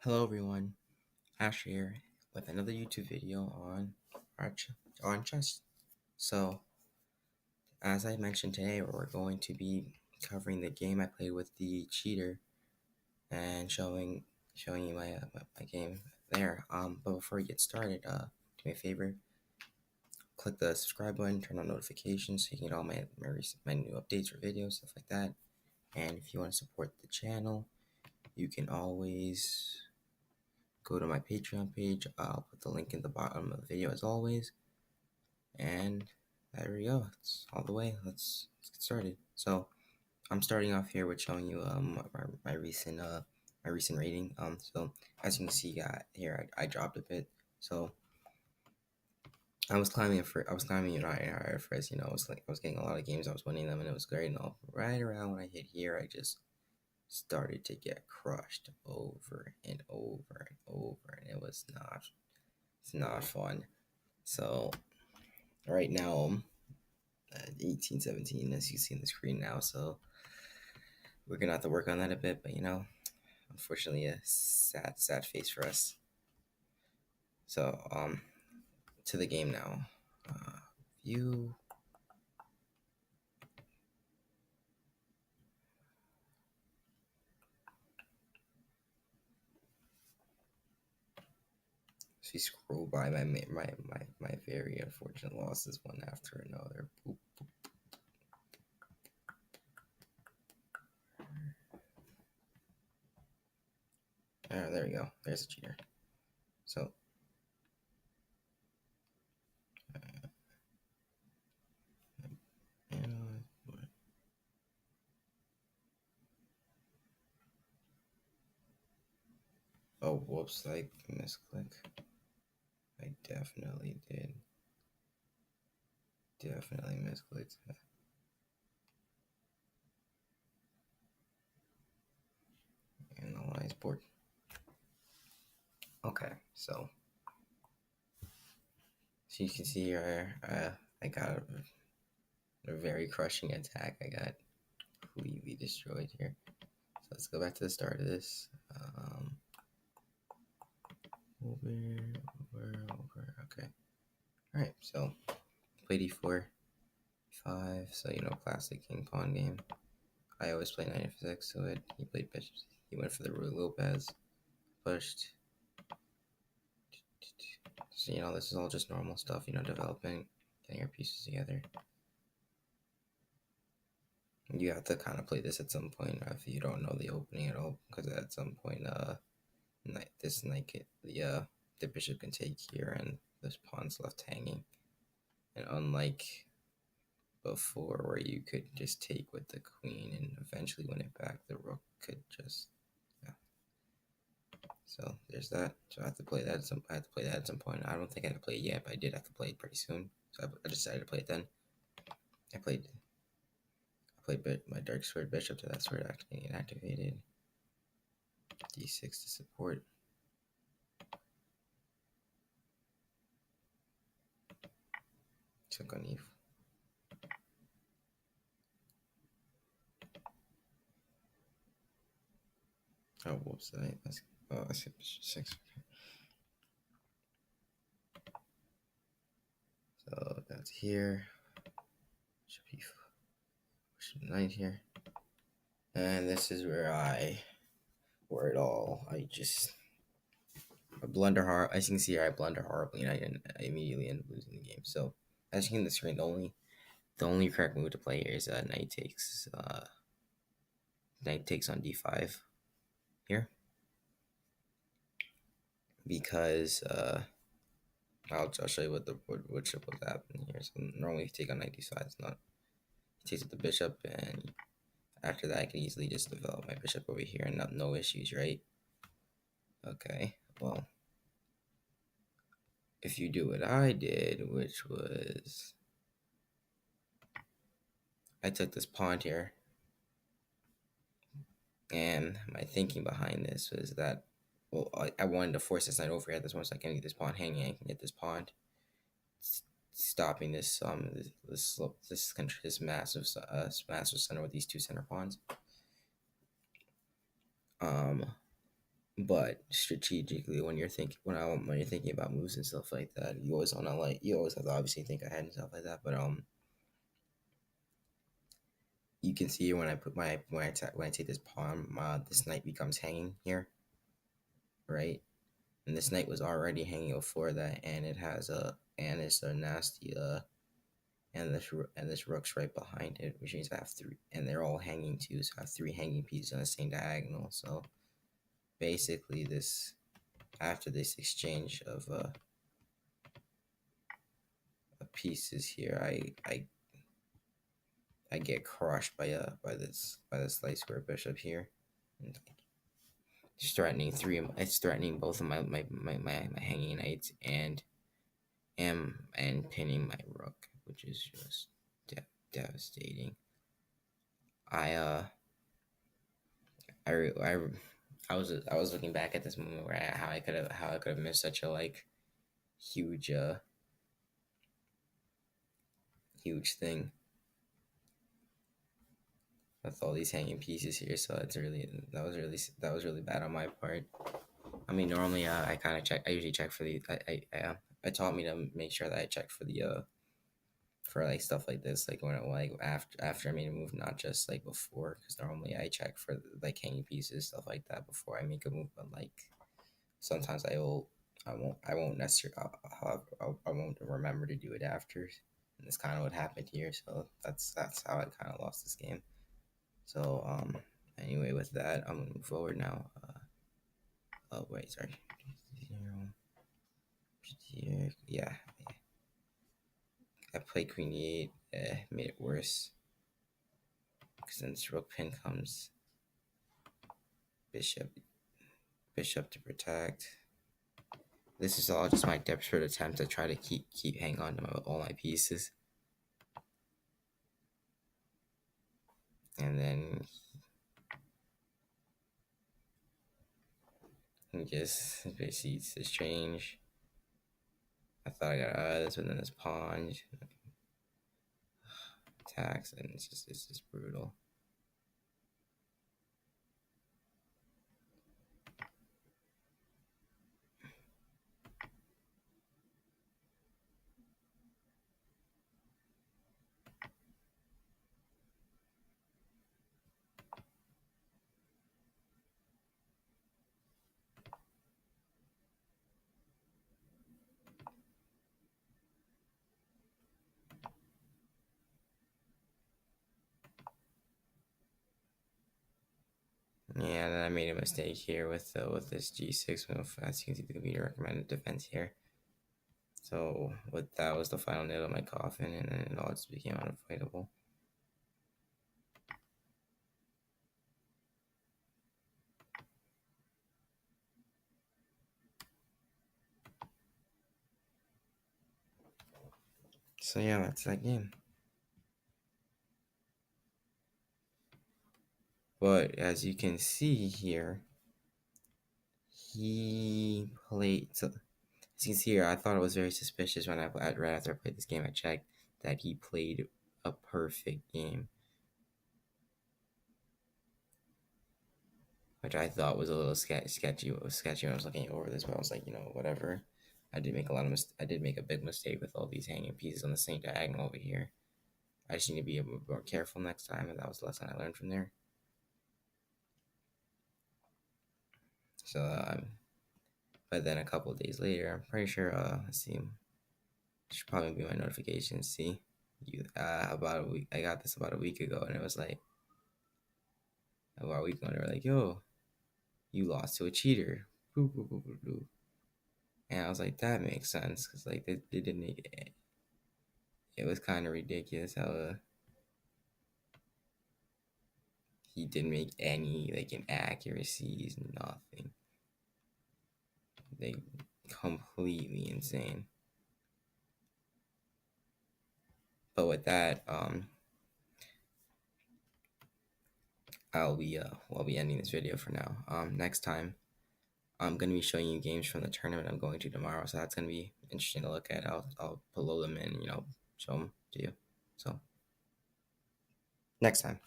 Hello everyone, Ash here with another YouTube video on chess. So, as I mentioned today, we're going to be covering the game I played with the cheater and showing you my game there. But before we get started, do me a favor, click the subscribe button, turn on notifications so you can get all my new updates or videos, stuff like that. And if you want to support the channel, you can always go to my Patreon page. I'll put the link in the bottom of the video as always. And there we go. It's all the way. Let's get started. So I'm starting off here with showing you my recent rating. So as you can see, here I dropped a bit. So I was climbing at first. I was getting a lot of games. I was winning them, and it was great and all. Right around when I hit here, I just started to get crushed over and over and over, and it's not fun. So right now I'm at 18, 17, as you see on the screen now. So we're gonna have to work on that a bit, but unfortunately, a sad face for us. So to the game now. View. So you scroll by my very unfortunate losses one after another. Boop, boop. There we go. There's a cheater. So oh, whoops! I misclick. I definitely did. Definitely misclicked. Analyze board. Okay, so you can see here, I got a very crushing attack. I got completely destroyed here. So let's go back to the start of this. Over. Okay. All right. So played e4, 5. So classic king pawn game. I always play knight f6. So he played bishop. He went for the Ruy Lopez. Pushed. So this is all just normal stuff. Developing, getting your pieces together. You have to kind of play this at some point if you don't know the opening at all, because at some point, the bishop can take here and this pawn's left hanging, and unlike before where you could just take with the queen and eventually win it back, the rook could just So there's that. So I have to play that at some point. I don't think I had to play it yet, but I did have to play it pretty soon. So I decided to play it then. I played my dark sword bishop to that sword actually activated. D6 to support. Took on E4. Oh, whoops! I skipped bishop 6. Okay. So that's here. Bishop E4. Bishop 9 here. And this is where I blunder hard. As you can see here, I blunder horribly, and I immediately end up losing the game. So as you can see on the screen, the only correct move to play here is knight takes on d5 here, because I'll show you what should happen here. So normally if you take on knight d5, it's not. He takes with the bishop, and after that I can easily just develop my bishop over here and no issues, right? Okay, well, if you do what I did, which was I took this pawn here, and my thinking behind this was that, well, I wanted to force this knight over here at this one, so I can get this pawn hanging. I can get this pawn, stopping this massive center with these two center pawns. But strategically, when you're thinking about moves and stuff like that, you always have to obviously think ahead and stuff like that. But you can see when I put my when I take this pawn, this knight becomes hanging here, right? And this knight was already hanging before that, and it's a nasty and this rook's right behind it, which means I have three, and they're all hanging too, so I have three hanging pieces on the same diagonal. So basically, this after this exchange of pieces here, I get crushed by this light square bishop here. And it's threatening both of my hanging knights and pinning my rook, which is just devastating. I I, I I was looking back at this moment where how I could have missed such a huge huge thing with all these hanging pieces here. So that was really bad on my part. I mean, normally I kind of check. I usually check for the. I taught me to make sure that I check for stuff like this, like when after I made a move, not just before, because normally I check for hanging pieces, stuff like that before I make a move. But sometimes I won't necessarily I won't remember to do it after, and that's kind of what happened here. So that's how I kind of lost this game. So anyway, with that, I'm gonna move forward now. Oh wait, sorry. Yeah, I played queen e8, made it worse because then this rook pin comes, bishop bishop to protect. This is all just my desperate attempt to try to keep hang on to all my pieces, and then he just basically this change. I thought I got out of this, but then this pawn attacks, and it's just brutal. Yeah, and then I made a mistake here with this g6 move. As you can see, the computer recommended defense here. So with that was the final nail in my coffin, and then it all just became unavoidable. So yeah, that's that game. But as you can see here, he played. So as you can see here, I thought it was very suspicious when right after I played this game, I checked that he played a perfect game, which I thought was a little sketchy. It was sketchy when I was looking over this, but I was like, whatever. I did make a big mistake with all these hanging pieces on the same diagonal over here. I just need to be a bit more careful next time, and that was the lesson I learned from there. So, but then a couple of days later, I'm pretty sure. Let's see, should probably be my notifications. See, about a week. I got this about a week ago, and it was like about a week ago. They were like, "Yo, you lost to a cheater." Boop, boop, boop, boop, boop. And I was like, that makes sense because they didn't make it. It was kind of ridiculous how he didn't make any inaccuracies, nothing. They completely insane. But with that, I'll be ending this video for now. Next time I'm gonna be showing you games from the tournament I'm going to tomorrow, so that's gonna be interesting to look at. I'll put them in, show them to you. So next time.